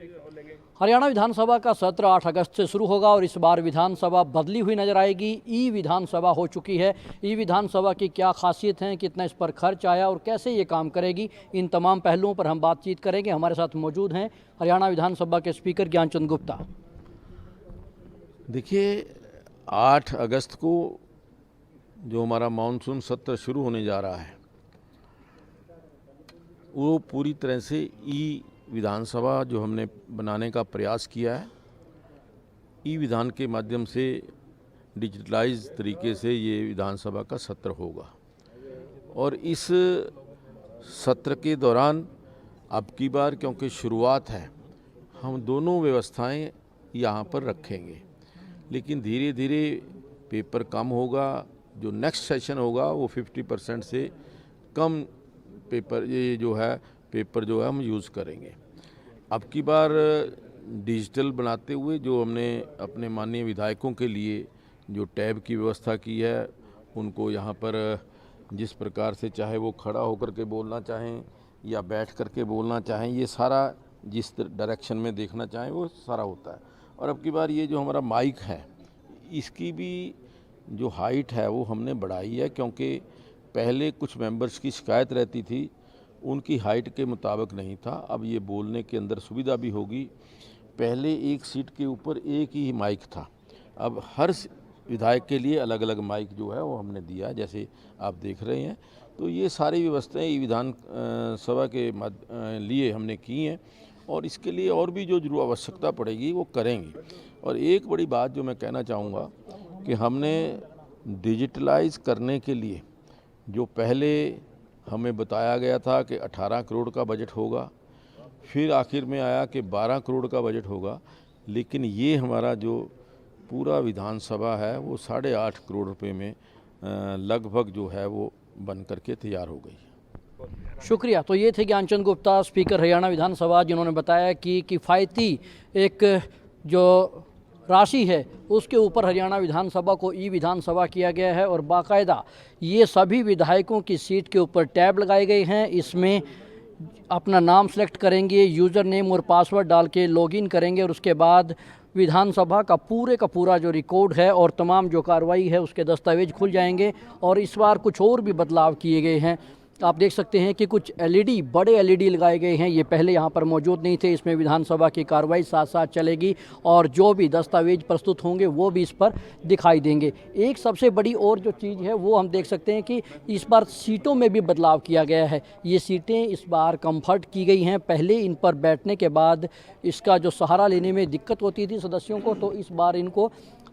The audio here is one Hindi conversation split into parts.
हरियाणा विधानसभा का सत्र 8 अगस्त से शुरू होगा और इस बार विधानसभा बदली हुई नजर आएगी। ई विधानसभा हो चुकी है। ई विधानसभा की क्या खासियत है, कितना इस पर खर्च आया और कैसे ये काम करेगी, इन तमाम पहलुओं पर हम बातचीत करेंगे। हमारे साथ मौजूद हैं हरियाणा विधानसभा के स्पीकर ज्ञानचंद गुप्ता। देखिए, 8 अगस्त को जो हमारा मानसून सत्र शुरू होने जा रहा है वो पूरी तरह से ई विधानसभा जो हमने बनाने का प्रयास किया है, ई विधान के माध्यम से डिजिटलाइज तरीके से ये विधानसभा का सत्र होगा। और इस सत्र के दौरान अब की बार क्योंकि शुरुआत है, हम दोनों व्यवस्थाएं यहाँ पर रखेंगे, लेकिन धीरे धीरे पेपर कम होगा। जो नेक्स्ट सेशन होगा वो 50% से कम पेपर पेपर जो है हम यूज़ करेंगे। अब की बार डिजिटल बनाते हुए जो हमने अपने माननीय विधायकों के लिए जो टैब की व्यवस्था की है, उनको यहाँ पर जिस प्रकार से चाहे वो खड़ा होकर के बोलना चाहें या बैठ कर के बोलना चाहें, ये सारा जिस डायरेक्शन में देखना चाहें वो सारा होता है। और अब की बार ये जो हमारा माइक है, इसकी भी जो हाइट है वो हमने बढ़ाई है, क्योंकि पहले कुछ मेंबर्स की शिकायत रहती थी, उनकी हाइट के मुताबिक नहीं था। अब ये बोलने के अंदर सुविधा भी होगी। पहले एक सीट के ऊपर एक ही माइक था, अब हर विधायक के लिए अलग अलग माइक जो है वो हमने दिया है, जैसे आप देख रहे हैं। तो ये सारी व्यवस्थाएं विधान सभा के लिए हमने की हैं और इसके लिए और भी जो आवश्यकता पड़ेगी वो करेंगे। और एक बड़ी बात जो मैं कहना चाहूँगा कि हमने डिजिटलाइज करने के लिए जो पहले हमें बताया गया था कि 18 करोड़ का बजट होगा, फिर आखिर में आया कि 12 करोड़ का बजट होगा, लेकिन ये हमारा जो पूरा विधानसभा है वो 8.5 करोड़ रुपए में लगभग जो है वो बन करके तैयार हो गई है। शुक्रिया। तो ये थे ज्ञानचंद गुप्ता, स्पीकर हरियाणा विधानसभा, जिन्होंने बताया कि किफ़ायती एक जो राशि है उसके ऊपर हरियाणा विधानसभा को ई विधानसभा किया गया है और बाकायदा ये सभी विधायकों की सीट के ऊपर टैब लगाए गए हैं। इसमें अपना नाम सेलेक्ट करेंगे, यूज़र नेम और पासवर्ड डाल के लॉगिन करेंगे और उसके बाद विधानसभा का पूरा जो रिकॉर्ड है और तमाम जो कार्रवाई है उसके दस्तावेज खुल जाएंगे। और इस बार कुछ और भी बदलाव किए गए हैं। आप देख सकते हैं कि कुछ एलईडी, बड़े एलईडी लगाए गए हैं, ये पहले यहाँ पर मौजूद नहीं थे। इसमें विधानसभा की कार्रवाई साथ साथ चलेगी और जो भी दस्तावेज प्रस्तुत होंगे वो भी इस पर दिखाई देंगे। एक सबसे बड़ी और जो चीज़ है वो हम देख सकते हैं कि इस बार सीटों में भी बदलाव किया गया है। ये सीटें इस बार कम्फर्ट की गई हैं। पहले इन पर बैठने के बाद इसका जो सहारा लेने में दिक्कत होती थी सदस्यों को, तो इस बार इनको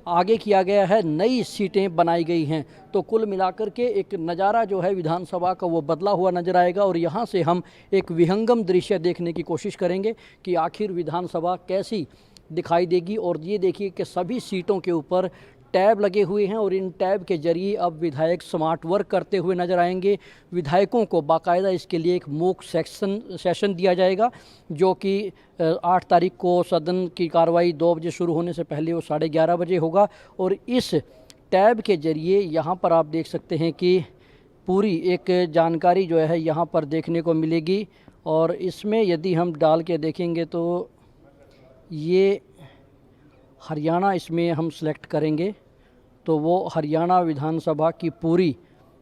आगे किया गया है, नई सीटें बनाई गई हैं। तो कुल मिलाकर के एक नज़ारा जो है विधानसभा का वो बदला हुआ नज़र आएगा और यहाँ से हम एक विहंगम दृश्य देखने की कोशिश करेंगे कि आखिर विधानसभा कैसी दिखाई देगी। और ये देखिए कि सभी सीटों के ऊपर टैब लगे हुए हैं और इन टैब के जरिए अब विधायक स्मार्ट वर्क करते हुए नजर आएंगे। विधायकों को बाकायदा इसके लिए एक मॉक सेशन दिया जाएगा, जो कि 8 तारीख को सदन की कार्रवाई 2 बजे शुरू होने से पहले वो 11:30 बजे होगा। और इस टैब के जरिए यहाँ पर आप देख सकते हैं कि पूरी एक जानकारी जो है यहाँ पर देखने को मिलेगी। और इसमें यदि हम डाल के देखेंगे तो ये हरियाणा, इसमें हम सेलेक्ट करेंगे तो वो हरियाणा विधानसभा की पूरी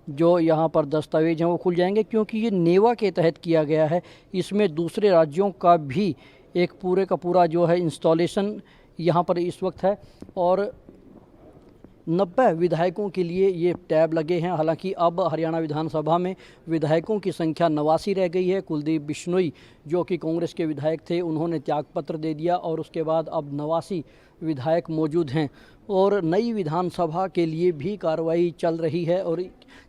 जो यहाँ पर दस्तावेज हैं वो खुल जाएंगे, क्योंकि ये नेवा के तहत किया गया है। इसमें दूसरे राज्यों का भी एक पूरे का पूरा जो है इंस्टॉलेशन यहाँ पर इस वक्त है और 90 विधायकों के लिए ये टैब लगे हैं। हालांकि अब हरियाणा विधानसभा में विधायकों की संख्या 89 रह गई है। कुलदीप बिश्नोई जो कि कांग्रेस के विधायक थे, उन्होंने त्यागपत्र दे दिया और उसके बाद अब 89 विधायक मौजूद हैं और नई विधानसभा के लिए भी कार्रवाई चल रही है। और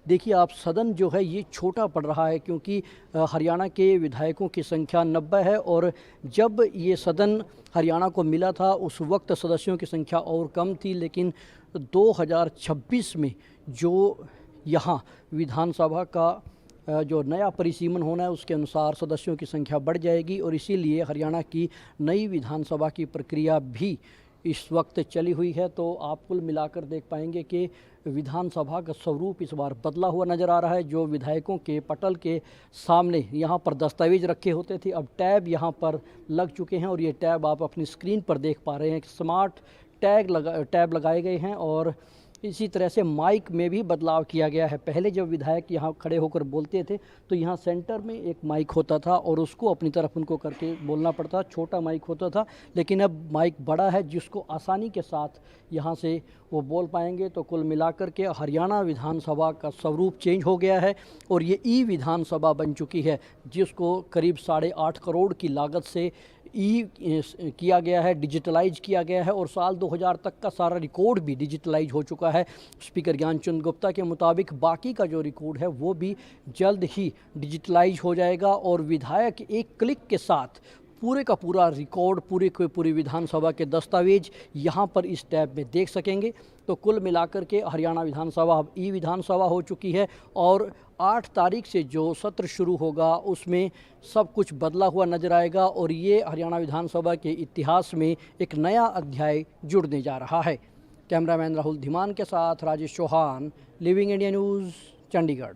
देखिए आप, सदन जो है ये छोटा पड़ रहा है क्योंकि हरियाणा के विधायकों की संख्या 90 है और जब ये सदन हरियाणा को मिला था उस वक्त सदस्यों की संख्या और कम थी, लेकिन 2026 में जो यहाँ विधानसभा का जो नया परिसीमन होना है उसके अनुसार सदस्यों की संख्या बढ़ जाएगी और इसीलिए हरियाणा की नई विधानसभा की प्रक्रिया भी इस वक्त चली हुई है, तो आप कुल मिलाकर देख पाएंगे कि विधानसभा का स्वरूप इस बार बदला हुआ नज़र आ रहा है। जो विधायकों के पटल के सामने यहाँ पर दस्तावेज रखे होते थे, अब टैब यहाँ पर लग चुके हैं और ये टैब आप अपनी स्क्रीन पर देख पा रहे हैं कि स्मार्ट टैब लगाए गए हैं। और इसी तरह से माइक में भी बदलाव किया गया है। पहले जब विधायक यहाँ खड़े होकर बोलते थे तो यहाँ सेंटर में एक माइक होता था और उसको अपनी तरफ उनको करके बोलना पड़ता, छोटा माइक होता था, लेकिन अब माइक बड़ा है जिसको आसानी के साथ यहाँ से वो बोल पाएंगे। तो कुल मिलाकर के हरियाणा विधानसभा का स्वरूप चेंज हो गया है और ये ई विधानसभा बन चुकी है, जिसको करीब 8.5 करोड़ की लागत से किया गया है, डिजिटलाइज किया गया है और साल 2000 तक का सारा रिकॉर्ड भी डिजिटलाइज हो चुका है। स्पीकर ज्ञानचंद गुप्ता के मुताबिक बाकी का जो रिकॉर्ड है वो भी जल्द ही डिजिटलाइज हो जाएगा और विधायक एक क्लिक के साथ पूरे का पूरा रिकॉर्ड, पूरी विधानसभा के दस्तावेज यहाँ पर इस टैब में देख सकेंगे। तो कुल मिलाकर के हरियाणा विधानसभा अब ई विधानसभा हो चुकी है और 8 तारीख से जो सत्र शुरू होगा उसमें सब कुछ बदला हुआ नजर आएगा और ये हरियाणा विधानसभा के इतिहास में एक नया अध्याय जुड़ने जा रहा है। कैमरामैन राहुल धीमान के साथ Rajesh Chauhan, living India news, Chandigarh.